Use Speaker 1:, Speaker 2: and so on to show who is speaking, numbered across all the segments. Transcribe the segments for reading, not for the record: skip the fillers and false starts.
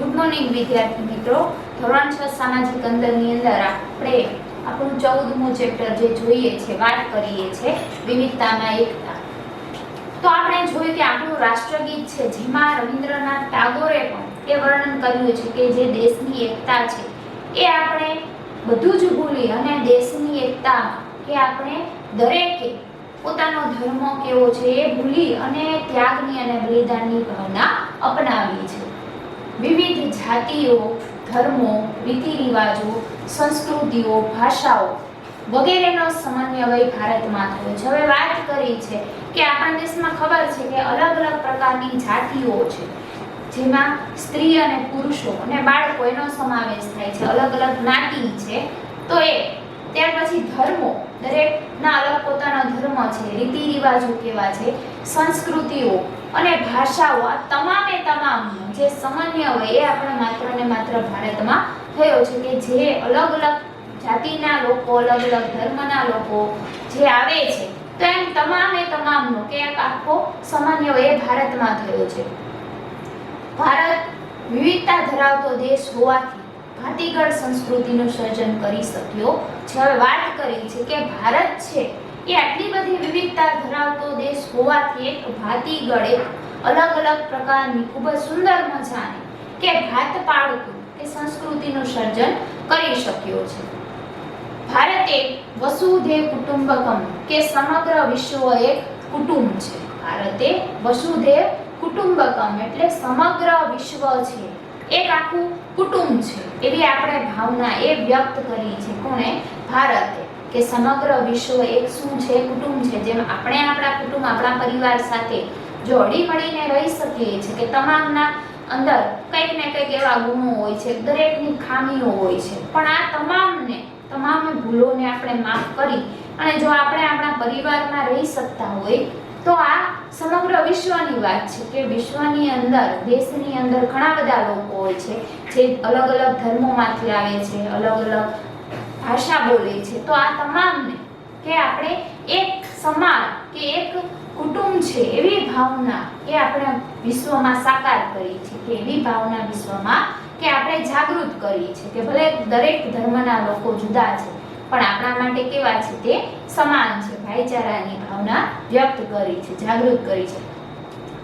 Speaker 1: Good morning વિદ્યાર્થી મિત્રો। ધોરણ 6 સામાજિક અંતરની અંદર આપણે આપણું 14મું ચેપ્ટર જે જોઈએ છે, વાત કરીએ છે વિવિધતામાં એકતા। તો આપણે જોયું કે આપણું રાષ્ટ્રગીત છે જેમાં રવિન્દ્રનાથ ટાગોરે પણ એ વર્ણન કર્યું છે કે જે દેશની એકતા છે એ આપણે બધું જ ભૂલી અને દેશની એકતા કે આપણે દરેકે પોતાનો ધર્મ કેવો છે એ ભૂલી અને ત્યાગની અને બલિદાનની ભાવના અપનાવી છે। વિવિધ જાતિઓ, ધર્મો, રીતિ રિવાજો, સંસ્કૃતિઓ, ભાષાઓ વગેરેનો સમન્વય ભારતમાં થયો છે। હવે વાત કરી છે કે આપણા દેશમાં ખબર છે કે અલગ અલગ પ્રકારની જાતિઓ છે જેમાં સ્ત્રી અને પુરુષો અને બાળકો એનો સમાવેશ થાય છે, અલગ અલગ જ્ઞાતિ છે। તો એ ત્યાર પછી ધર્મો, દરેકના અલગ પોતાનો ધર્મ છે, રીતિ રિવાજો કેવા છે, સંસ્કૃતિઓ અને ભાષાઓ, આ તમામે તમામનો જે સમન્વય હોય એ આપણે માત્ર ને માત્ર ભારતમાં થયો છે કે જે અલગ અલગ જાતિના લોકો, અલગ અલગ ધર્મના લોકો જે આવે છે તો એમ તમામે તમામનો કે એક આખો સમન્વય એ ભારતમાં થયો છે। ભારત વિવિધતા ધરાવતો દેશ હોવાથી ભાતીગળ સંસ્કૃતિનું સર્જન કરી શક્યો છે। હવે વાત કરી છે કે ભારત છે એ આટલી બધી વિવિધતા ધરાવતો દેશ હોવાથી એક ભાતીગળ, એક અલગ અલગ પ્રકારની ખૂબ જ સુંદર મજાની કે ભાત પાડતું કે સંસ્કૃતિનું સર્જન કરી શક્યો છે। ભારતે વસુધૈવ કુટુંબકમ કે સમગ્ર વિશ્વ એક કુટુંબ છે। ભારતે વસુધૈવ કુટુંબકમ એટલે સમગ્ર વિશ્વ છે એક આખું કુટુંબ છે એવી આપણે ભાવના એ વ્યક્ત કરી છે। કોણે? ભારતે, કે સમગ્ર વિશ્વ એક શું છે? કુટુંબ છે। જેમ આપણે આપણા કુટુંબ, આપણા પરિવાર સાથે જો હળી મળીને રહી શકીએ છીએ કે તમામના અંદર કંઈક ને કંઈક એવા ગુણો હોય છે, દરેકની ખામીઓ હોય છે, પણ આ તમામ ભૂલોને આપણે માફ કરી અને જો આપણે આપણા પરિવારમાં રહી શકતા હોય તો આ સમગ્ર વિશ્વની વાત છે કે વિશ્વની અંદર, દેશની અંદર ઘણા બધા લોકો હોય છે જે અલગ અલગ ધર્મોમાંથી આવે છે, અલગ અલગ ભાષા બોલે છે, તો આ તમામને કે આપણે એક સમાન કે એક કુટુંબ છે એવી ભાવના એ આપણે વિશ્વમાં સાકાર કરી છે કે એવી ભાવના વિશ્વમાં કે આપણે જાગૃત કરી છે કે ભલે દરેક ધર્મના લોકો જુદા છે પણ આપણા માટે કેવા છે? તે સમાન છે। ભાઈચારાની ભાવના વ્યક્ત કરી છે, જાગૃત કરી છે।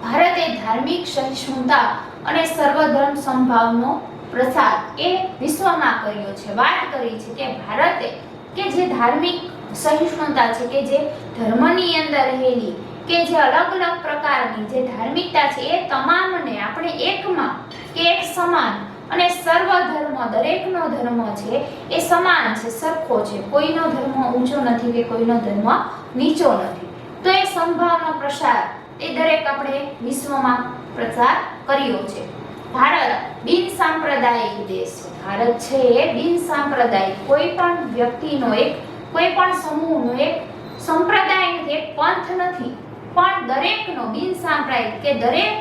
Speaker 1: ભારતે ધાર્મિક સહિષ્ણુતા અને સર્વધર્મ સમભાવનો પ્રસાર એ વિશ્વમાં કર્યો છે। વાત કરી છે કે ભારતે કે જે ધાર્મિક સહિષ્ણુતા છે કે જે ધર્મની અંદર રહેલી કે જે અલગ અલગ પ્રકારની જે ધાર્મિકતા છે એ તમામને આપણે એકમાં કે એક સમાન અને સર્વ ધર્મ, દરેકનો ધર્મ છે એ સમાન છે, સરખો છે, કોઈનો ધર્મ ઊંચો નથી કે કોઈનો ધર્મ નીચો નથી। તો એ સંભાવનો પ્રસાર એ દરેક આપણે વિશ્વમાં પ્રચાર કર્યો છે। ભારત બિન સાંપ્રદાયિક દેશ છે। ભારત છે એ બિન સાંપ્રદાયિક, કોઈ પણ વ્યક્તિનો એક, કોઈ પણ સમૂહનો એક સંપ્રદાય નથી, એક પંથ નથી, પણ દરેકનો બિન સાંપ્રદાયિક કે દરેક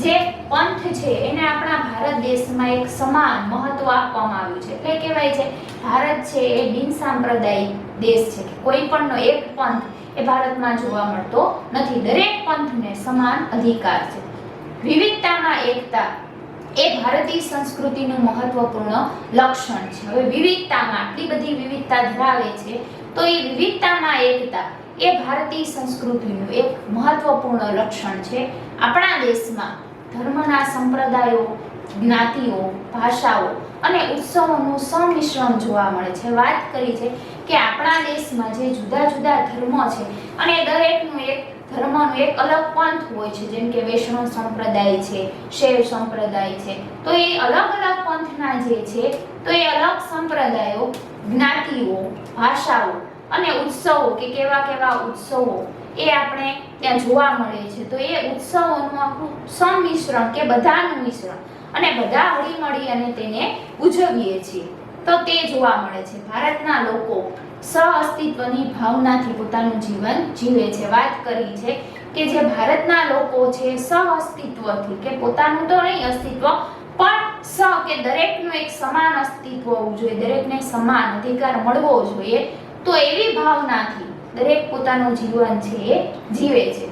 Speaker 1: જે પંથ છે એને આપણા ભારત દેશમાં એક સમાન મહત્વ આપવામાં આવ્યું છે। એટલે કહેવાય છે ભારત છે એ બિન સાંપ્રદાયિક દેશ છે કે કોઈ પણનો એક પંથ એ ભારતમાં જોવા મળતો નથી, દરેક પંથને સમાન અધિકાર છે। વિવિધતામાં એકતા એ ભારતીય સંસ્કૃતિનું મહત્વપૂર્ણ લક્ષણ છે। હવે વિવિધતામાં આટલી બધી વિવિધતા ધરાવે છે તો એ વિવિધતામાં એકતા એ ભારતીય સંસ્કૃતિનું એક મહત્વપૂર્ણ લક્ષણ છે। આપણા દેશમાં ધર્મના સંપ્રદાયો, જ્ઞાતિઓ, ભાષાઓ અને ઉત્સવોનું સંમિશ્રણ જોવા મળે છે। વાત કરી છે કે આપણા દેશમાં જે જુદા જુદા ધર્મો છે અને દરેકનું એક ધર્મનું એક અલગ પંથ હોય છે, જેમ કે વૈષ્ણવ સંપ્રદાય છે, શૈવ સંપ્રદાય છે, તો એ અલગ અલગ પંથના જે છે તો એ અલગ સંપ્રદાયો, જ્ઞાતિઓ, ભાષાઓ અને ઉત્સવો કે કેવા કેવા ઉત્સવો એ આપણે ત્યાં જોવા મળે છે। તો એ ઉત્સવોનું આખું સંમિશ્રણ કે બધાનું મિશ્રણ અને બધા હળી મળી અને તેને ઉજવીએ છીએ તો તે જોવા મળે છે। ભારતના લોકો સહઅસ્તિત્વની ભાવનાથી પોતાનું જીવન જીવે છે। વાત કરી છે કે જે ભારતના લોકો છે સહઅસ્તિત્વથી કે પોતાનું તો નહીં અસ્તિત્વ પણ સહ કે દરેકનું એક સમાન અસ્તિત્વ હોવું જોઈએ, દરેકને સમાન અધિકાર મળવો જોઈએ, તો એવી ભાવનાથી દરેક પોતાનું જીવન છે એ જીવે છે।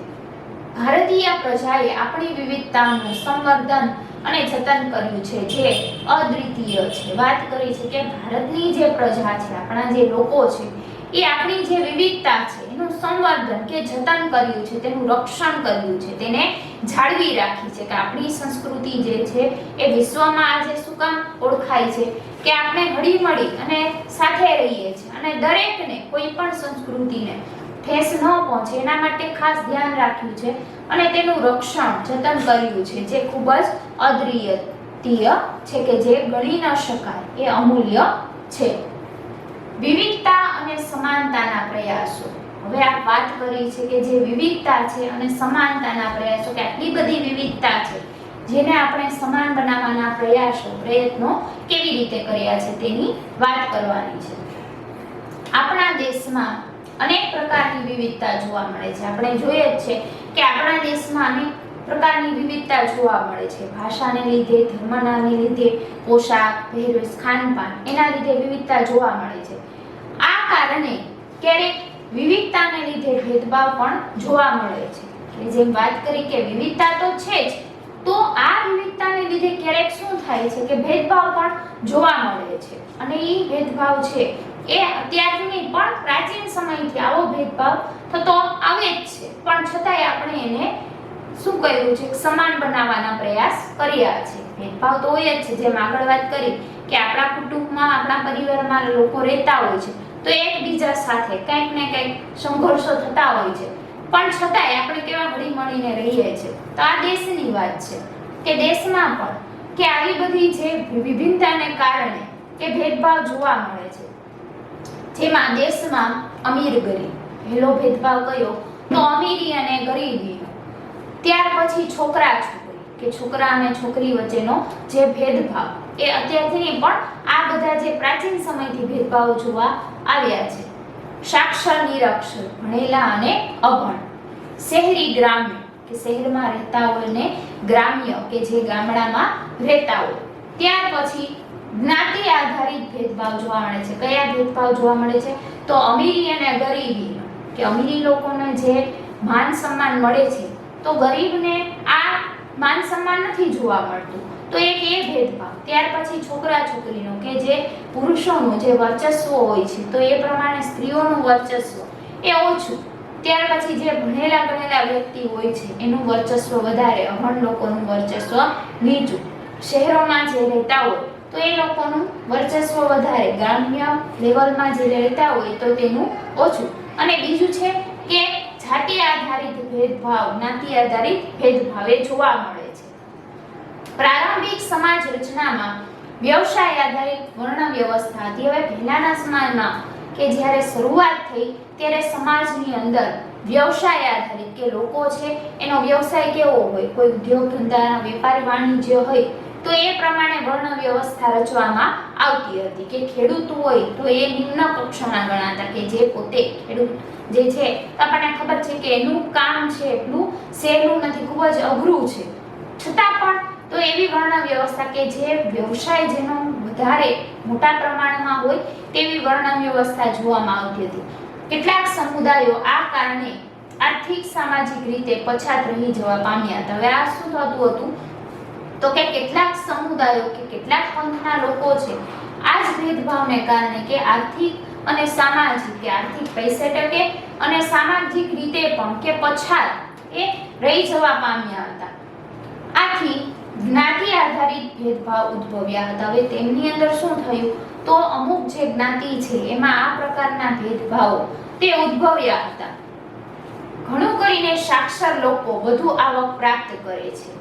Speaker 1: ભારતીય પ્રજાએ આપણી વિવિધતાનું સંવર્ધન અને જતન કર્યું છે, જે અદ્વિતીય છે. વાત કરી છે કે ભારતની જે પ્રજા છે, આપણા જે લોકો છે, એ આપણી જે વિવિધતા છે એનું સંવર્ધન કે જતન કર્યું છે, તેનું રક્ષણ કર્યું છે, તેને જાળવી રાખી છે. કે આપણી સંસ્કૃતિ જે છે એ વિશ્વમાં આજે શું કામ ઓળખાય છે કે આપણે હળીમળી અને સાથે રહીએ છીએ અને દરેકને કોઈ પણ સંસ્કૃતિને ઠેસ ન પહોંચે એના માટે ખાસ ધ્યાન રાખ્યું છે અને તેનું રક્ષણ જતન કર્યું છે, જે ખૂબ જ અદ્વિતીય છે, કે જે ગણી ન શકાય, એ અમૂલ્ય છે. વિવિધતા અને સમાનતાના પ્રયાસો. હવે આ વાત કરી છે કે જે વિવિધતા છે અને સમાનતાના પ્રયાસો, કે આટલી બધી વિવિધતા છે જેને આપણે સમાન બનાવવાના પ્રયત્નો કેવી રીતે કર્યા છે તેની વાત કરવાની છે. આપણા દેશમાં અનેક પ્રકારની વિવિધતા જોવા મળે છે. આપણે જોઈએ જ છે કે આપણા દેશમાં અનેક પ્રકારની વિવિધતા જોવા મળે છે. ભાષાને લીધે, ધર્મના લીધે, પોશાક, પહેરવેશ, ખાનપાન, એના લીધે વિવિધતા જોવા મળે છે. આ કારણે ક્યારેક વિવિધતાને લીધે ભેદભાવ પણ જોવા મળે છે. કે જેમ વાત કરી કે વિવિધતા તો છે જ, તો આ વિવિધતાને લીધે ક્યારેક શું થાય છે કે ભેદભાવ પણ જોવા મળે છે. અને એ ભેદભાવ છે એ અત્યારથી નહીં પણ પ્રાચીન સમયથી આવો ભેદભાવ થતો આવે જ છે, પણ છતાંય આપણે એને શું કર્યું છે, સમાન બનાવવાના પ્રયાસ કર્યા છે. ભેદભાવ તો હોય જ છે, જેમ આગળ વાત કરી કે આપણા કુટુંબમાં, આપણા પરિવારમાં લોકો રહેતા હોય છે, તો એકબીજા સાથે કંઈક ને કંઈક સંઘર્ષો થતા હોય છે, પણ છતાંય આપણે કેવા હળી મળીને રહીએ છીએ. તો આ દેશની વાત છે કે દેશમાં પણ કે આવી બધી જે વિભિન્નતાને કારણે કે ભેદભાવ જોવા મળે છે. જેમાં દેશમાં અમીર ગરીબ, પહેલો ભેદભાવ કયો તો અમીરી અને ગરીબીનો. ત્યાર પછી છોકરા છોકરી, કે છોકરા અને છોકરી વચ્ચેનો જે ભેદભાવ, એ અત્યારથી પણ આ બધા જે પ્રાચીન સમયથી ભેદભાવ જોવા આવ્યા છે. સાક્ષર નિરક્ષર, ભણેલા અને અભણ, શહેરી ગ્રામ્ય, કે શહેરમાં રહેતા હોય ને ગ્રામ્ય, કે જે ગામડામાં રહેતા હોય. ત્યાર પછી જ્ઞાતિ આધારિત ભેદભાવ જોવા મળે છે. કયા ભેદભાવ જોવા મળે છે તો અમીરી અને ગરીબીનો, કે અમીરી લોકોને જે માન સન્માન મળે છે તો ગરીબને આ માન સન્માન નથી જોવા મળતું, તો એક એ ભેદભાવ. ત્યાર પછી છોકરા છોકરીનો, કે જે પુરુષોનું જે વર્ચસ્વ હોય છે તો એ પ્રમાણે સ્ત્રીઓનું વર્ચસ્વ એ ઓછું. ત્યાર પછી જે ભણેલા ગણેલા વ્યક્તિ હોય છે એનું વર્ચસ્વ વધારે, અભણ લોકોનું વર્ચસ્વ નીચું. શહેરોમાં જે રહેતા હોય તો એ લોકોનું વર્ચસ્વ વધારે, ગ્રામ્ય લેવલમાં જે રહેતા હોય તો તેનું ઓછું. અને બીજું છે કે જાતિ આધારિત ભેદભાવ, જ્ઞાતિ આધારિત ભેદભાવ એ જોવા મળે છે. પ્રારંભિક સમાજ રચનામાં વ્યવસાય આધારિત વર્ણ વ્યવસ્થા હતી. હવે પહેલાના સમાજમાં કે જ્યારે શરૂઆત થઈ ત્યારે સમાજની અંદર વ્યવસાય આધારિત, કે લોકો છે એનો વ્યવસાય કેવો હોય, કોઈ ઉદ્યોગ ધંધા, વેપાર વાણિજ્ય હોય તો એ પ્રમાણે વર્ણ વ્યવસ્થા રચવામાં આવતી હતી. કે ખેડૂત હોય તો એ નિમ્ન કક્ષાના ગણાતા, કે જે પોતે ખેડૂત જે છે આપણને ખબર છે કે એનું કામ છે એટલું સહેલું નથી, ખૂબ જ અઘરું છે, છતાં પણ તો એવી વર્ણ વ્યવસ્થા કે જે વ્યવસાય જેનો વધારે મોટા પ્રમાણમાં હોય તેવી વર્ણ વ્યવસ્થા જોવામાં આવતી હતી. કેટલાક સમુદાયો આ કારણે આર્થિક સામાજિક રીતે પછાત રહી જવા પામ્યા હતા. હવે આ શું થતું હતું તો કે કેટલાક સમુદાયો કે કેટલાક પંથના લોકો છે આ જ ભેદભાવને કારણે કે આર્થિક અને સામાજિક, કે આર્થિક પૈસે ટકે અને સામાજિક રીતે પણ કે પછાત એ રહી જવા પામ્યા હતા. આથી જ્ઞાતિ આધારિત ભેદભાવ ઉદ્ભવ્યા હતા. હવે તેમની અંદર શું થયું તો અમુક જે જ્ઞાતિ છે એમાં આ પ્રકારના ભેદભાવો તે ઉદ્ભવ્યા હતા. ઘણું કરીને સાક્ષર લોકો વધુ આવક પ્રાપ્ત કરે છે.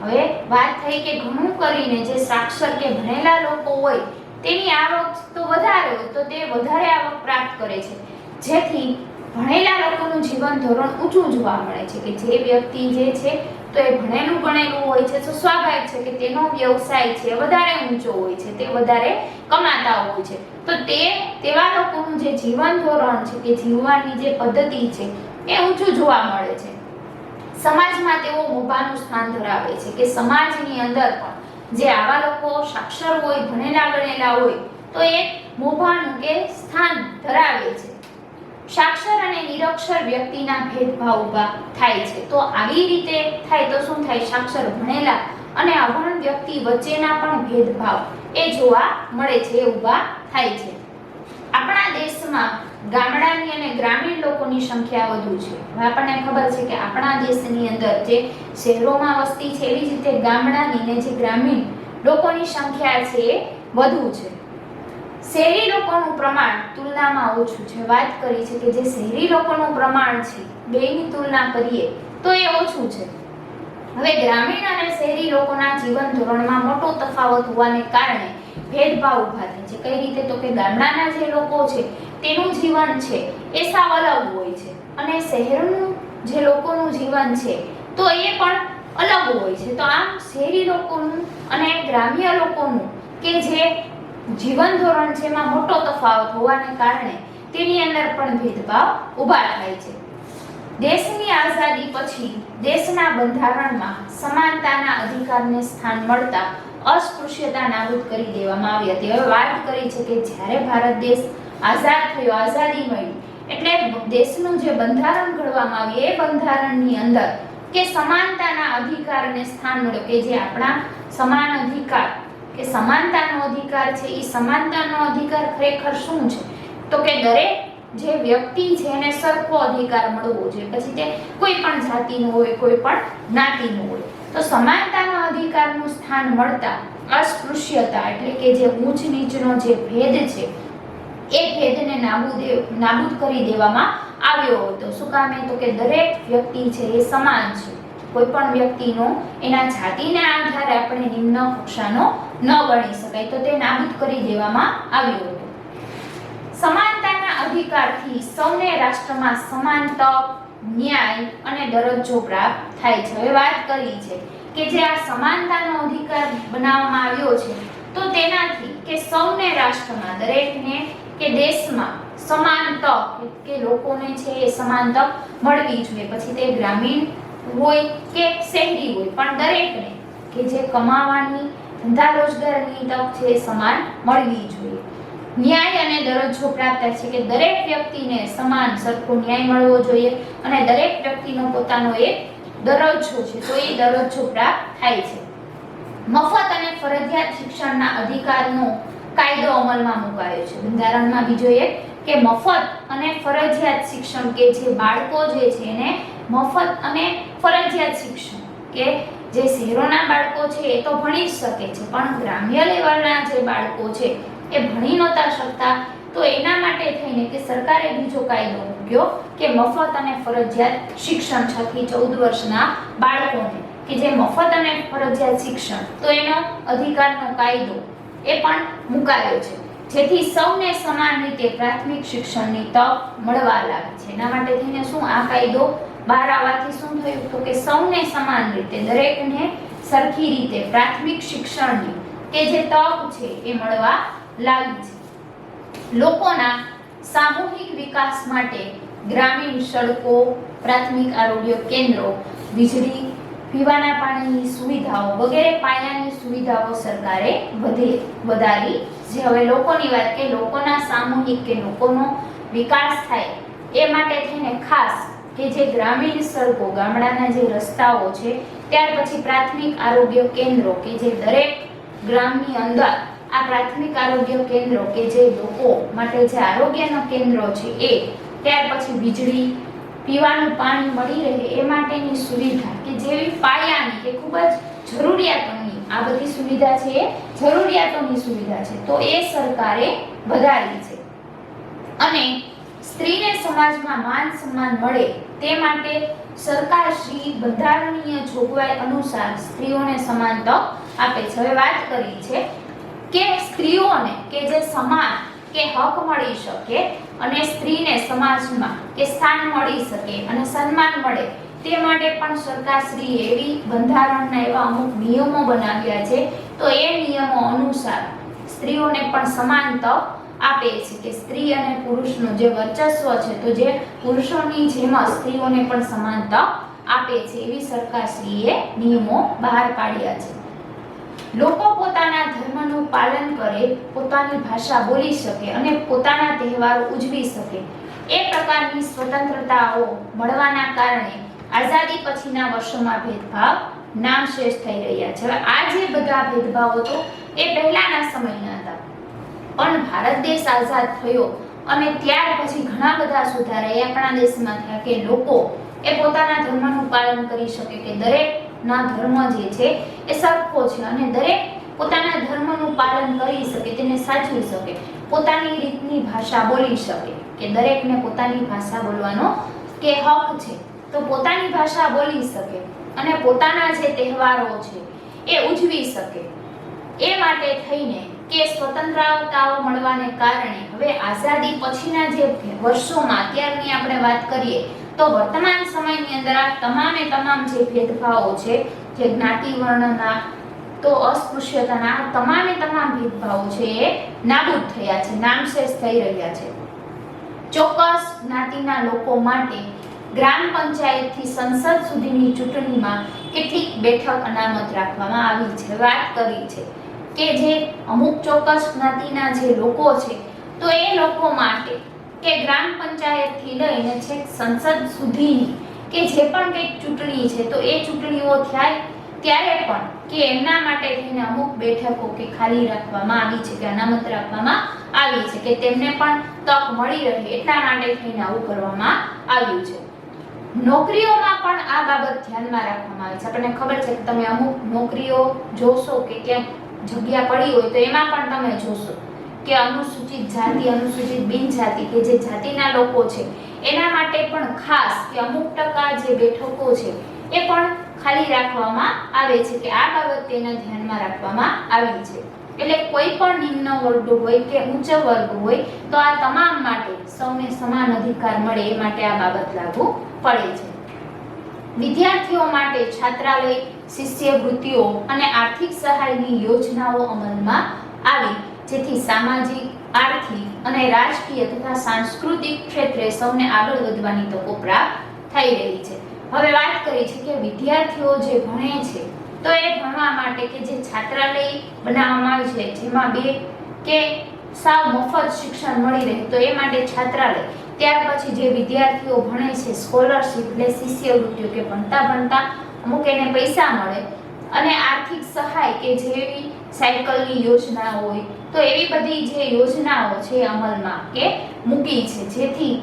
Speaker 1: હવે વાત થઈ કે ઘણું કરીને જે સાક્ષર કે ભણેલા લોકો હોય તેની આવક તો વધારે હોય તો તે વધારે આવક પ્રાપ્ત કરે છે, જેથી ભણેલા લોકોનું જીવન ધોરણ ઊંચું જોવા મળે છે. કે જે વ્યક્તિ જે છે તો એ ભણેલું ગણેલું હોય છે તો સ્વાભાવિક છે કે તેનો વ્યવસાય છે વધારે ઊંચો હોય છે, તે વધારે કમાતા હોય છે, તો તેવા લોકોનું જે જીવન ધોરણ છે કે જીવવાની જે પદ્ધતિ છે એ ઊંચું જોવા મળે છે. સમાજમાં તેઓ મોભાનું સ્થાન ધરાવે છે. કે સમાજની અંદર પણ જે આવા લોકો સાક્ષર હોય, ભણેલા ગણેલા હોય તો એક મોભાનું કે સ્થાન ધરાવે છે. સાક્ષર અને નિરક્ષર વ્યક્તિના ભેદભાવ ઊભા થાય છે. તો આવી રીતે થાય તો શું થાય? સાક્ષર ભણેલા અને અભણ વ્યક્તિ વચ્ચેના પણ ભેદભાવ એ જોવા મળે છે, એ ઊભા થાય છે. આપણા દેશમાં ગામડાની અને ગ્રામીણ લોકોની સંખ્યા વધુ છે. હવે આપણને ખબર છે કે આપણા દેશની અંદર જે શહેરોમાં વસ્તી છે એવી જ રીતે ગામડાની અને જે ગ્રામીણ લોકોની સંખ્યા છે એ વધુ છે. શહેરી લોકોનું પ્રમાણ તુલનામાં ઓછું છે. વાત કરી છે કે જે શહેરી લોકોનું પ્રમાણ છે બેની તુલના કરીએ તો એ ઓછું છે. હવે ગ્રામીણ અને શહેરી લોકોના જીવન ધોરણમાં મોટો તફાવત હોવાને કારણે ભેદભાવ ઊભા થાય છે. કઈ રીતે? તો કે ગામડાના જે લોકો છે તેનું જીવન છે એ સાવ અલગ હોય છે અને શહેરનું જે લોકોનું જીવન છે તો એ પણ અલગ હોય છે. તો આમ શહેરી લોકોનું અને ગ્રામ્ય લોકોનું કે જે જીવન ધોરણ છે એમાં મોટો તફાવત હોવાને કારણે તેની અંદર પણ ભેદભાવ ઊભા થાય છે. દેશની આઝાદી પછી દેશના બંધારણમાં સમાનતાના અધિકારને સ્થાન મળતા અસ્પૃશ્યતા નાબૂદ કરી દેવામાં આવી હતી. હવે વાત કરી છે કે જ્યારે ભારત દેશ આઝાદ થયો, આઝાદી મળી એટલે દેશનું જે બંધારણ ઘડવામાં આવ્યું એ બંધારણની અંદર કે સમાનતાના અધિકારને સ્થાન મળ્યું, કે જે આપણા સમાન અધિકાર કે સમાનતાનો અધિકાર છે એ સમાનતાનો અધિકાર ખરેખર શું છે? તો કે દરેક જે વ્યક્તિ છે એને સરખો અધિકાર મળવો જોઈએ, પછી તે કોઈ પણ જાતિનો હોય, કોઈ પણ જ્ઞાતિનો હોય. તો સમાનતાના અધિકારનું સ્થાન મળતા અસ્પૃશ્યતા એટલે કે જે ઊંચ નીચનો જે ભેદ છે એ ભેદને નાબૂદ કરી દેવામાં આવ્યો હતો. શું કામે? તો કે દરેક વ્યક્તિ છે એ સમાન છે. કોઈ પણ વ્યક્તિનો એના જાતિના આધારે આપણે નિમ્ન કક્ષાનો ન ગણી શકાય, તો તે નાબૂદ કરી દેવામાં આવ્યો હતો. સમાનતાના અધિકારથી સૌને રાષ્ટ્રમાં સમાન તક, ન્યાય અને દરજ્જો પ્રાપ્ત થાય છે. હવે વાત કરી છે કે જે આ સમાનતાનો અધિકાર બનાવવામાં આવ્યો છે તો તેનાથી કે સૌને રાષ્ટ્રમાં, દરેકને કે દેશમાં સમાન તક કે લોકોને છે એ સમાન તક મળવી જોઈએ. પછી તે ગ્રામીણ હોય કે શહેરી હોય પણ દરેકને કે જે કમાવાની, ધંધા રોજગારની તક છે એ સમાન મળવી જોઈએ. ન્યાય અને દરજ્જો પ્રાપ્ત થાય છે કે દરેક વ્યક્તિને સમાન સરખો ન્યાય મળવો જોઈએ અને દરેક વ્યક્તિનો પોતાનો એક દરજ્જો છે તો એ દરજ્જો પ્રાપ્ત થાય છે. મફત અને ફરજિયાત શિક્ષણના અધિકારનો કાયદો અમલમાં મુકાયો છે બંધારણમાં. બીજો એક કે મફત અને ફરજિયાત શિક્ષણ, કે જે બાળકો જે છે એને મફત અને ફરજિયાત શિક્ષણ, કે જે શહેરોના બાળકો છે એ તો ભણી જ શકે છે પણ ગ્રામ્ય લેવલના જે બાળકો છે એ ભણી નહોતા શકતા, તો એના માટે થઈને કે સરકારે બીજો કાયદો મૂક્યો કે મફત અને ફરજિયાત શિક્ષણ 6 થી 14 વર્ષના બાળકોને કે જે મફત અને ફરજિયાત શિક્ષણ, તો એનો અધિકારનો કાયદો એ પણ મુકાયો છે જેથી સૌને સમાન રીતે પ્રાથમિક શિક્ષણની તક મળવા લાગી છે. એના માટે થઈને શું આ કાયદો બહાર આવવાથી શું થયું? તો કે સૌને સમાન રીતે, દરેકને સરખી રીતે પ્રાથમિક શિક્ષણની કે જે તક છે એ મળવા લાગી છે. લોકોના સામૂહિક વિકાસ માટે ગ્રામીણ સડકો, પ્રાથમિક આરોગ્ય કેન્દ્રો, વીજળી, પીવાના પાણીની સુવિધાઓ વગેરે પાયાની સુવિધાઓ સરકારે વધારી છે. હવે લોકોની વાત કે લોકોના સામૂહિક કે લોકોનો વિકાસ થાય એ માટે થઈને ખાસ કે જે ગ્રામીણ સડકો, ગામડાના જે રસ્તાઓ છે, ત્યાર પછી પ્રાથમિક આરોગ્ય કેન્દ્રો કે જે દરેક ગ્રામની અંદર આ પ્રાથમિક આરોગ્ય કેન્દ્રો કે જે લોકો માટે જે આરોગ્યના કેન્દ્રો છે એ, ત્યાર પછી વીજળી, પીવાનું પાણી મળી રહે એ માટેની સુવિધા કે જેવી પાયાની કે ખૂબ જ જરૂરિયાતોની આ બધી સુવિધા છે એ જરૂરિયાતોની સુવિધા છે તો એ સરકારે વધારી છે. અને સ્ત્રીને સમાજમાં માન સન્માન મળે તે માટે સરકાર શ્રી બંધારણીય જોગવાઈ અનુસાર સ્ત્રીઓને સમાન તક આપે છે. હવે વાત કરી છે કે સ્ત્રીઓને કે જે સમાન કે હક મળી શકે અને સ્ત્રીને સમાજમાં કે સ્થાન મળી શકે અને સન્માન મળે તે માટે પણ સરકારશ્રીએ એવી બંધારણના એવા અમુક નિયમો બનાવ્યા છે તો એ નિયમો અનુસાર સ્ત્રીઓને પણ સમાન તક આપે છે કે સ્ત્રી અને પુરુષનું જે વર્ચસ્વ છે તો જે પુરુષોની જેમ સ્ત્રીઓને પણ સમાન તક આપે છે એવી સરકારશ્રીએ નિયમો બહાર પાડ્યા છે. લોકો પોતાના ધર્મનું પાલન કરે, પોતાની ભાષા બોલી શકે અને પોતાના તહેવારો ઉજવી શકે એ પ્રકારની સ્વતંત્રતાઓ મળવાના કારણે આઝાદી પછીના વર્ષોમાં ભેદભાવ નામશેષ થઈ રહ્યા છે. હવે આ જે બધા ભેદભાવો તો એ પહેલાના સમયના હતા, પણ ભારત દેશ આઝાદ થયો અને ત્યાર પછી ઘણા બધા સુધારા એ આપણા દેશમાં થયા કે લોકો એ પોતાના ધર્મનું પાલન કરી શકે, કે દરેકના ધર્મ જે છે એ સરખો છે અને દરેક પોતાના ધર્મનું પાલન કરી શકે, તેને સાચવી શકે, પોતાની રીતની ભાષા બોલી શકે, કે દરેકને પોતાની ભાષા બોલવાનો કે હક છે, તો પોતાની ભાષા બોલી શકે અને પોતાના જે તહેવારો છે એ ઉજવી શકે. એ માટે થઈને કે સ્વતંત્રતાઓ મળવાને કારણે હવે આઝાદી પછીના જે વર્ષોમાં અત્યારની આપણે વાત કરીએ તો વર્તમાન સમયની અંદર આ તમામ જે ભેદભાવો છે, જે જ્ઞાતિ વર્ણના તો અસ્પૃશ્યતાના તમામ ભેદભાવો છે એ નાબૂદ થયા છે, નામશેષ થઈ રહ્યા છે. ચોક્કસ જ્ઞાતિના લોકો માટે ગ્રામ પંચાયતથી સંસદ સુધીની ચૂંટણીમાં કેટલીક બેઠક અનામત રાખવામાં આવી છે. વાત કરી છે કે જે અમુક ચોક્કસ જ્ઞાતિના જે લોકો છે તો એ લોકો માટે કે ગ્રામ પંચાયતથી લઈને છેક સંસદ સુધીની કે જે પણ કંઈક ચૂંટણી છે તો એ ચૂંટણીઓ થાય ત્યારે પણ કે એમના માટે થઈને અમુક બેઠકો કે ખાલી રાખવામાં આવી છે, કે અનામત રાખવામાં આવી છે, કે તેમને પણ તક મળી રહે એટલા માટે થઈને આવું કરવામાં આવ્યું છે. નોકરીઓમાં પણ આ બાબત ધ્યાનમાં રાખવામાં આવી છે. આપણને ખબર છે કે તમે અમુક નોકરીઓ જોશો કે ક્યાંક જગ્યા પડી હોય તો એમાં પણ તમે જોશો કે અનુસૂચિત જાતિ, અનુસૂચિત બિનજાતિ કે જે જાતિના લોકો છે એના માટે પણ ખાસ કે અમુક ટકા જે બેઠકો છે એ પણ ખાલી રાખવામાં આવે છે, કે આ બાબત તેના ધ્યાનમાં રાખવામાં આવી છે. એટલે કોઈ પણ નિમ્ન વર્ગ હોય કે ઉચ્ચ વર્ગ હોય તો આ તમામ માટે સૌને સમાન અધિકાર મળે એ માટે આ બાબત લાગુ પડે છે. વિદ્યાર્થીઓ માટે છાત્રાલય, શિષ્યવૃત્તિઓ અને આર્થિક સહાયની યોજનાઓ અમલમાં આવી, જેથી સામાજિક, આર્થિક અને રાજકીય તથા સાંસ્કૃતિક ક્ષેત્રે સૌને આગળ વધવાની તકો પ્રાપ્ત થઈ રહી છે. હવે વાત કરી છે કે વિદ્યાર્થીઓ જે ભણે છે તો એ ભણવા માટે કે જે છાત્રાલય બનાવવામાં આવ્યું છે જેમાં બે કે સાવ મફત શિક્ષણ મળી રહે તો એ માટે છાત્રાલય, ત્યાર પછી જે વિદ્યાર્થીઓ ભણે છે સ્કોલરશિપ એટલે શિષ્યવૃત્તિઓ કે ભણતા અમુક એને પૈસા મળે, અને આર્થિક સહાય કે જેવી સાયકલની યોજના હોય તો એવી બધી જે યોજનાઓ છે અમલમાં કે મૂકી છે, જેથી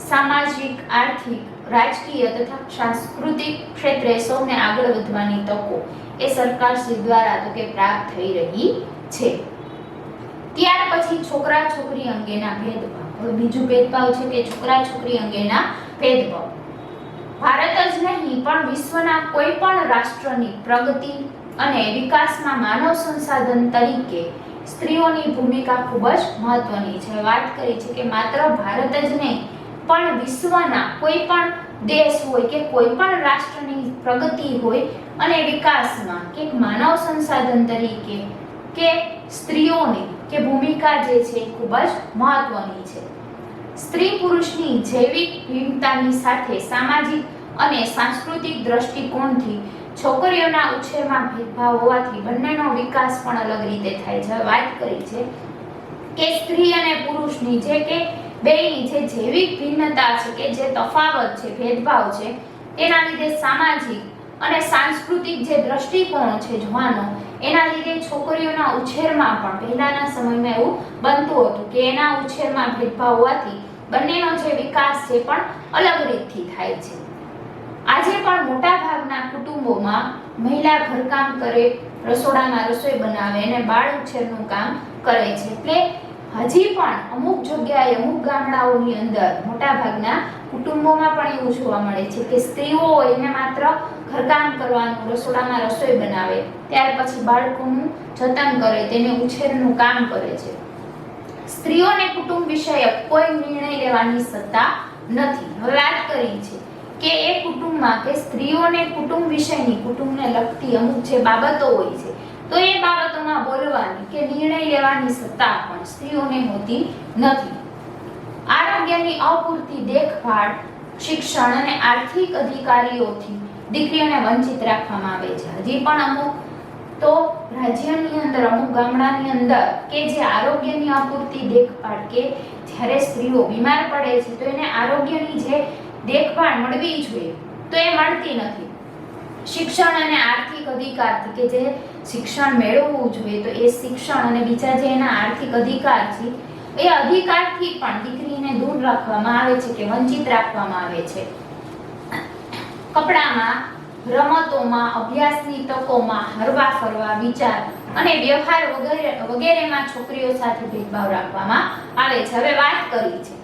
Speaker 1: સામાજિક, આર્થિક, રાજકીય તથા સાંસ્કૃતિક ક્ષેત્રે સૌને આગળ વધવાની તકો એ સરકારશ્રી દ્વારા તો કે પ્રાપ્ત થઈ રહી છે. ત્યાર પછી છોકરા છોકરી અંગેના ભેદભાવ. હવે બીજું ભેદભાવ છે કે છોકરા છોકરી અંગેના ભેદભાવ. ભારત જ નહીં પણ વિશ્વના કોઈ પણ રાષ્ટ્રની પ્રગતિ અને વિકાસમાં માનવ સંસાધન તરીકે સ્ત્રીઓની ભૂમિકા ખૂબ જ મહત્વની છે. વાત કરી છે કે માત્ર ભારત જ નહીં પણ વિશ્વના કોઈ પણ દેશ હોય કે કોઈ પણ રાષ્ટ્રની પ્રગતિ હોય અને વિકાસમાં કે માનવ સંસાધન તરીકે કે સ્ત્રીઓની કે ભૂમિકા જે છે ખૂબ જ મહત્વની છે. સ્ત્રી પુરુષની જૈવિક વિવિધતાની સાથે સામાજિક અને સાંસ્કૃતિક દ્રષ્ટિકોણથી છોકરીઓના ઉછેરમાં ભેદભાવ હોવાથી બંનેનો વિકાસ પણ અલગ રીતે થાય છે. વાત કરી છે કે સ્ત્રી અને પુરુષની જે કે બેયની જે જૈવિક ભિન્નતા છે કે જે તફાવત છે, ભેદભાવ છે, તેના લીધે સામાજિક અને સાંસ્કૃતિક જે દ્રષ્ટિકોણ છે જોવાનો, એના લીધે છોકરીઓના ઉછેરમાં પણ પહેલાના સમયમાં એવું બનતું હતું કે એના ઉછેરમાં ભેદભાવ હોવાથી બંનેનો જે વિકાસ છે પણ અલગ રીતથી થાય છે. આજે પણ મોટા ભાગના કુટુંબોમાં મહિલા ઘરકામ કરે, રસોડામાં રસોઈ બનાવે અને બાળ ઉછેરનું કામ કરે છે. એટલે હજી પણ અમુક જગ્યાએ, અમુક ગામડાઓની અંદર મોટા ભાગના કુટુંબોમાં પણ એવું જોવા મળે છે કે સ્ત્રીઓ એને માત્ર ઘરકામ કરવાનું, રસોડામાં રસોઈ બનાવે, ત્યાર પછી બાળકોનું જતન કરે, તેને ઉછેરનું કામ કરે છે. સ્ત્રીઓને કુટુંબ વિષયક કોઈ નિર્ણય લેવાની સત્તા નથી. હવે વાત કરી છે કે એ કુટુંબમાં કે સ્ત્રીઓને કુટુંબ વિષયની, કુટુંબને લગતી અમુક જે બાબતો હોય છે તો એ બાબતોમાં બોલવાની કે નિર્ણય લેવાની સત્તા પણ સ્ત્રીઓને હોતી નથી. આરોગ્યની અપૂરતી દેખભાળ, શિક્ષણ અને આર્થિક અધિકારીઓથી દીકરીઓને વંચિત રાખવામાં આવે છે. હજી પણ અમુક તો રાજ્યની અંદર અમુક ગામડાની અંદર કે જે આરોગ્યની અપૂરતી દેખભાળ કે જ્યારે સ્ત્રીઓ બીમાર પડે છે તો એને આરોગ્યની જે દેખભાળ મળવી જોઈએ તો એ મળતી નથી. શિક્ષણ અને આર્થિક અધિકારથી કે જે શિક્ષણ મેળવવું જોઈએ તો એ શિક્ષણ અને બીજા જે એના આર્થિક અધિકાર છે એ અધિકારથી પણ દીકરીને દૂર રાખવામાં આવે છે કે વંચિત રાખવામાં આવે છે. કપડામાં, રમતોમાં, અભ્યાસની તકોમાં, હરવા ફરવા, વિચાર અને વ્યવહાર વગેરેમાં છોકરીઓ સાથે ભેદભાવ રાખવામાં આવે છે. હવે વાત કરી છે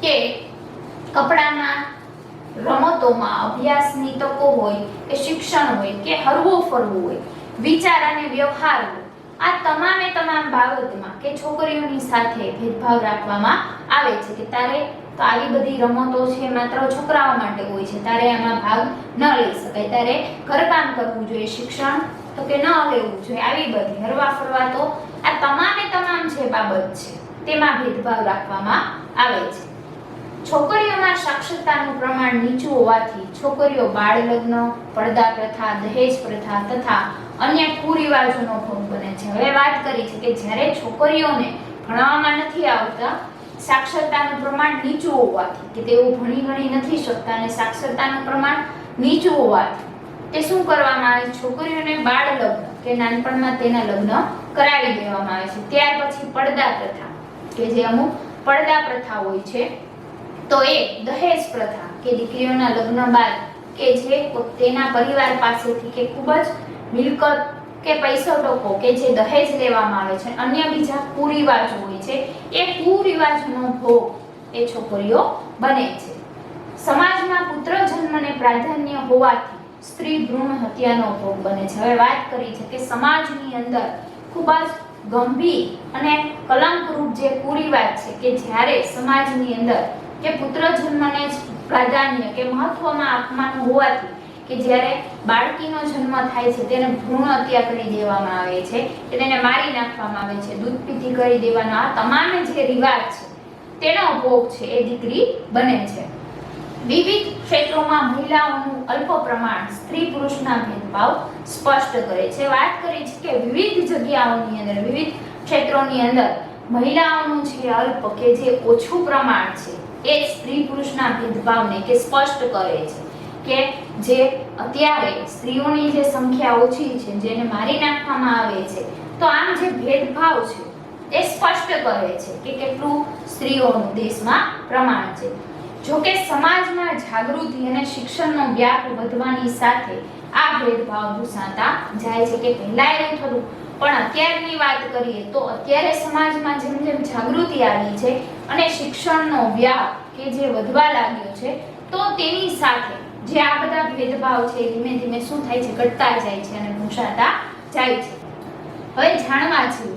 Speaker 1: કે કપડામાં, રમતોમાં, અભ્યાસની તકો હોય કે શિક્ષણ હોય કે હરવું ફરવું હોય, વિચાર અને વ્યવહાર હોય, આ તમામે તમામ બાબતમાં કે છોકરીઓની સાથે ભેદભાવ રાખવામાં આવે છે કે તારે તો આવી બધી રમતો છે માત્ર છોકરાઓ માટે હોય છે, તારે એમાં ભાગ ન લઈ શકાય, તારે ઘરકામ કરવું જોઈએ, શિક્ષણ તો કે ન લેવું જોઈએ. આવી બધી હરવા ફરવા તો આ તમામે તમામ જે બાબત છે તેમાં ભેદભાવ રાખવામાં આવે છે. છોકરીઓમાં સાક્ષરતાનું પ્રમાણ નીચું હોવાથી છોકરીઓ બાળ લગ્ન, પડદા પ્રથા, દહેજ પ્રથા તથા અન્ય કુરિવાજોનો ભોગ બને છે. હવે વાત કરી છે કે જ્યારે છોકરીઓને ભણવામાં નથી આવતા, સાક્ષરતાનું પ્રમાણ નીચું હોવાથી કે તેઓ ભણી ગણી નથી શકતા અને સાક્ષરતાનું પ્રમાણ નીચું હોવાથી તે શું કરવામાં આવે છે, છોકરીઓને બાળ લગ્ન કે નાનપણમાં તેના લગ્ન કરાવી દેવામાં આવે છે. ત્યાર પછી પડદા પ્રથા કે જે અમુક પડદા પ્રથા હોય છે તો એ દહેજ પ્રથા કે દીકરીઓના લગ્ન બાદ કે જે તેના પરિવાર પાસેથી કે ખૂબ જ મિલકત કે પૈસો ટકો કે જે દહેજ લેવામાં આવે છે, અન્ય બીજા કુરિવાજો હોય છે, એ કુરિવાજનો ભોગ એ છોકરીઓ બને છે. સમાજમાં પુત્ર જન્મને પ્રાધાન્ય હોવાથી સ્ત્રી ભ્રૂણ હત્યાનો ભોગ બને છે. હવે વાત કરી છે કે સમાજની અંદર ખૂબ જ ગંભીર અને કલંકરૂપ જે કુરિવાજ છે કે જ્યારે સમાજની અંદર કે પુત્ર જન્મને જ પ્રાધાન્ય કે મહત્વમાં આપવાનું હોવાથી કે જ્યારે બાળકીનો જન્મ થાય છે તેને ભ્રૂણ હત્યા કરી દેવામાં આવે છે કે તેને મારી નાખવામાં આવે છે, દૂધ પીતી કરી દેવાનો, આ તમામ જે રિવાજ છે તેનો ભોગ છે એ દીકરી બને છે. વિવિધ ક્ષેત્રોમાં મહિલાઓનું અલ્પ પ્રમાણ સ્ત્રી પુરુષના ભેદભાવ સ્પષ્ટ કરે છે. વાત કરી છે કે વિવિધ જગ્યાઓની અંદર, વિવિધ ક્ષેત્રોની અંદર મહિલાઓનું જે અલ્પ કે જે ઓછું પ્રમાણ છે એ સ્ત્રી પુરુષના ભેદભાવને કે સ્પષ્ટ કરે છે કે જે અત્યારે સ્ત્રીઓની જે સંખ્યા ઓછી છે, જેને મારી નાખવામાં આવે છે, તો આમ જે ભેદભાવ છે એ સ્પષ્ટ કરે છે કે કેટલું સ્ત્રીઓનું દેશમાં પ્રમાણ છે. જો કે સમાજમાં જાગૃતિ અને શિક્ષણનો વ્યાપ વધવાની સાથે આ ભેદભાવ ભૂસાતા જાય છે કે પહેલા એવું થતું પણ અત્યારની વાત કરીએ તો અત્યારે સમાજમાં જેમ જેમ જાગૃતિ આવી છે અને શિક્ષણનો વ્યાપ કે જે વધવા લાગ્યો છે તો તેની સાથે જે આ બધા ભેદભાવ છે ધીમે ધીમે શું થાય છે, ઘટતા જાય છે અને ભૂસાતા જાય છે. હવે જાણવા છે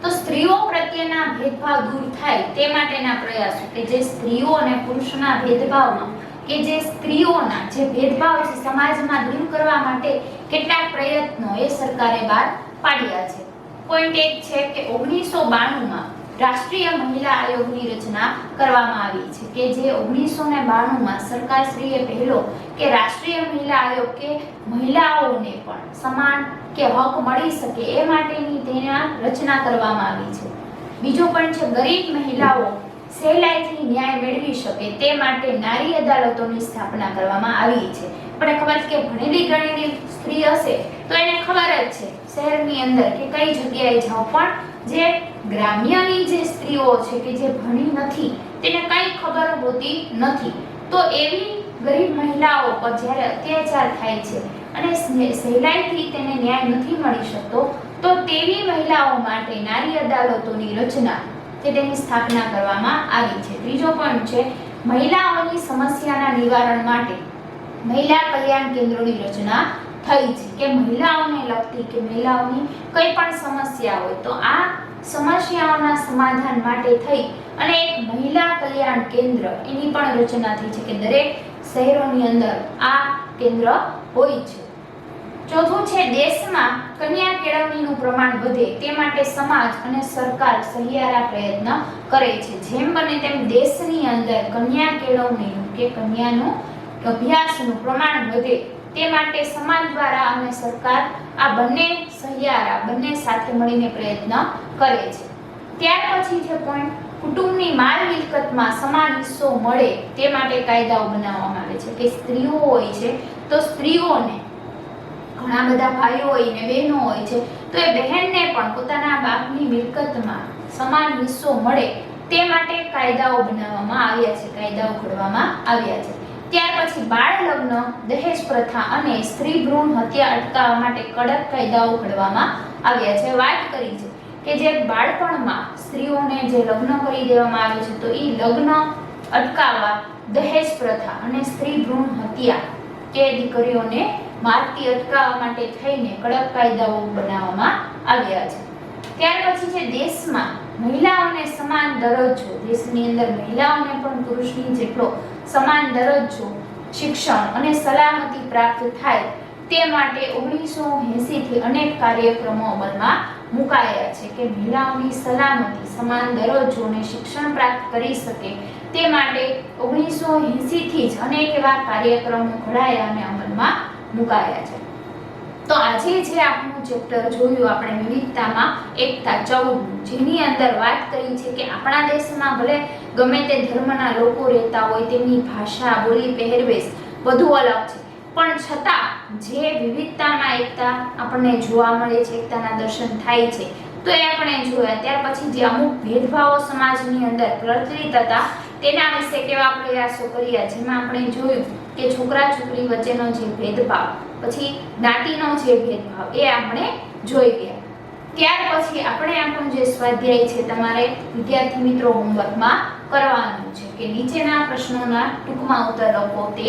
Speaker 1: તો સ્ત્રીઓ પ્રત્યેના ભેદભાવ દૂર થાય તે માટેના પ્રયાસો કે જે સ્ત્રીઓ અને પુરુષના ભેદભાવમાં કે જે સ્ત્રીઓના જે ભેદભાવ છે સમાજમાં દૂર કરવા માટે કેટલાક પ્રયત્નો એ સરકારે બહાર પાડ્યા છે. પોઈન્ટ એક છે કે 1992માં રાષ્ટ્રીય મહિલા આયોગની રચના કરવામાં આવી છે કે જે 1992માં સરકારશ્રીએ પહેલો કે રાષ્ટ્રીય મહિલા આયોગ કે મહિલાઓને પણ સમાન કે હક મળી શકે એ માટેની તેના રચના કરવામાં આવી છે. બીજો પણ છે ગરીબ મહિલાઓ સહેલાઈથી ન્યાય મેળવી શકે તે માટે નારી અદાલતોની સ્થાપના કરવામાં આવી છે. પણ ખબર છે કે ભણેલી ગણેલી સ્ત્રી હશે તો એને ખબર જ છે શહેરની અંદર કે કઈ જગ્યાએ જાવ, પણ જે ગ્રામ્યની જે સ્ત્રીઓ છે કે જે ભણી નથી તેને કઈ ખબર હોતી નથી, તો એવી ગરીબ મહિલાઓ પર જ્યારે અત્યાચાર થાય છે અને સહેલાઈથી તેને ન્યાય નથી મળી શકતો તો તેવી મહિલાઓ માટે નારી અદાલતોની રચના કે તેની સ્થાપના કરવામાં આવી છે. ત્રીજો પોઈન્ટ છે મહિલાઓની સમસ્યાના નિવારણ માટે મહિલા કલ્યાણ કેન્દ્રોની રચના થઈ છે કે મહિલાઓને લગતી કે મહિલાઓની કઈ પણ સમસ્યા હોય તો આ સમસ્યાઓના સમાધાન માટે થઈ અને એક મહિલા કલ્યાણ કેન્દ્ર એની પણ રચના થઈ છે કે દરેક શહેરોની અંદર આ કેન્દ્ર હોય છે. ચોથું છે દેશમાં કન્યા કેળવણીનું પ્રમાણ વધે તે માટે સમાજ અને સરકાર સહિયારા પ્રયત્ન કરે છે. જેમ બને તેમ દેશની અંદર કન્યા કેળવણીનું કે કન્યાનું અભ્યાસનું પ્રમાણ વધે તે માટે સમાજ દ્વારા અને સરકાર આ બંને સહિયારા બંને સાથે મળીને પ્રયત્ન કરે છે. ત્યાર પછી છે પોઈન્ટ કુટુંબની માલ મિલકતમાં સમાન હિસ્સો મળે તે માટે કાયદાઓ બનાવવામાં આવે છે કે સ્ત્રીઓ હોય છે તો સ્ત્રીઓને ઘણા બધા ભાઈઓ હોય ને બહેનો હોય છે તો એ બહેનને પણ પોતાના બાપની મિલકતમાં સમાન હિસ્સો મળે તે માટે કાયદાઓ બનાવવામાં આવ્યા છે, કાયદાઓ ઘડવામાં આવ્યા છે. ત્યાર પછી બાળ લગ્ન, દહેજ પ્રથા અને સ્ત્રી ભ્રૂણ હત્યા અટકાવવા માટે કડક કાયદાઓ ઘડવામાં આવ્યા છે. વાત કરી છે કે જે બાળપણમાં સ્ત્રીઓને જે લગ્ન કરી દેવામાં આવે છે તો એ લગ્ન અટકાવવા, દહેજ પ્રથા અને સ્ત્રી ભ્રૂણ હત્યા કે દીકરીઓને મારતી અટકાવવા માટે થઈને કડક કાયદાઓ બનાવવામાં આવ્યા છે. ત્યાર પછી છે દેશમાં મહિલાઓને સમાન દરજ્જો, દેશની અંદર મહિલાઓને પણ પુરુષની જેટલો સમાન દરજ્જો, શિક્ષણ અને સલામતી પ્રાપ્ત થાય તે માટે 1980 થી અનેક કાર્યક્રમો અમલમાં મુકાયા છે કે મહિલાઓની સલામતી, સમાન દરજ્જો અને શિક્ષણ પ્રાપ્ત કરી શકે તે માટે 1980 થી જ અનેક એવા કાર્યક્રમો ઘડાયા અને અમલમાં મુકાયા છે. તો આજે જે આપણું ચેપ્ટર જોયું આપણે વિવિધતામાં એકતા 14 જેની અંદર વાત કરી છે કે આપણા દેશમાં ભલે ગમે તે ધર્મના લોકો રહેતા હોય, તેમની ભાષા, બોલી, પહેરવેશ બધું અલગ છે, પણ છતાં જે વિવિધતામાં એકતા આપણને જોવા મળે છે, એકતાના દર્શન થાય છે તો એ આપણે જોયા. ત્યાર પછી જે અમુક ભેદભાવો સમાજની અંદર પ્રચલિત હતા તેના વિશે કેવા પ્રયાસો કર્યા, જેમાં આપણે જોયું કે છોકરા છોકરી વચ્ચેનો જે ભેદભાવ, પછી જ્ઞાતિનો જે ભેદભાવ એ આપણે જોઈ ગયા. ત્યાર પછી આપણે આપણું જે સ્વાધ્યાય છે તમારે વિદ્યાર્થી મિત્રો હોમવર્કમાં કરવાનું છે કે નીચેના પ્રશ્નોના ટૂંકમાં ઉત્તર લખો. તે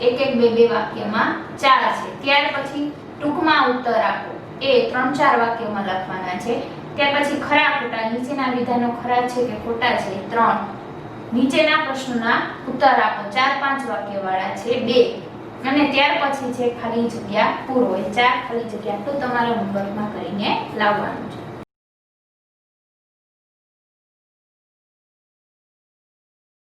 Speaker 1: એક એક બે બે વાક્યમાં 4 છે. ત્યાર પછી ટૂંકમાં ઉત્તર આપો એ 3-4 વાક્યોમાં લખવાના છે. ત્યાર પછી ખરા ખોટા, નીચેના વિધાનો ખરા છે કે ખોટા છે 3. નીચેના પ્રશ્નોના ઉત્તર આપો 4-5 વાક્યવાળા છે 2. અને ત્યાર પછી છે ખાલી જગ્યા પૂરો, એ 4 ખાલી જગ્યા તો તમારે હોમવર્કમાં કરીને લાવવાનું છે.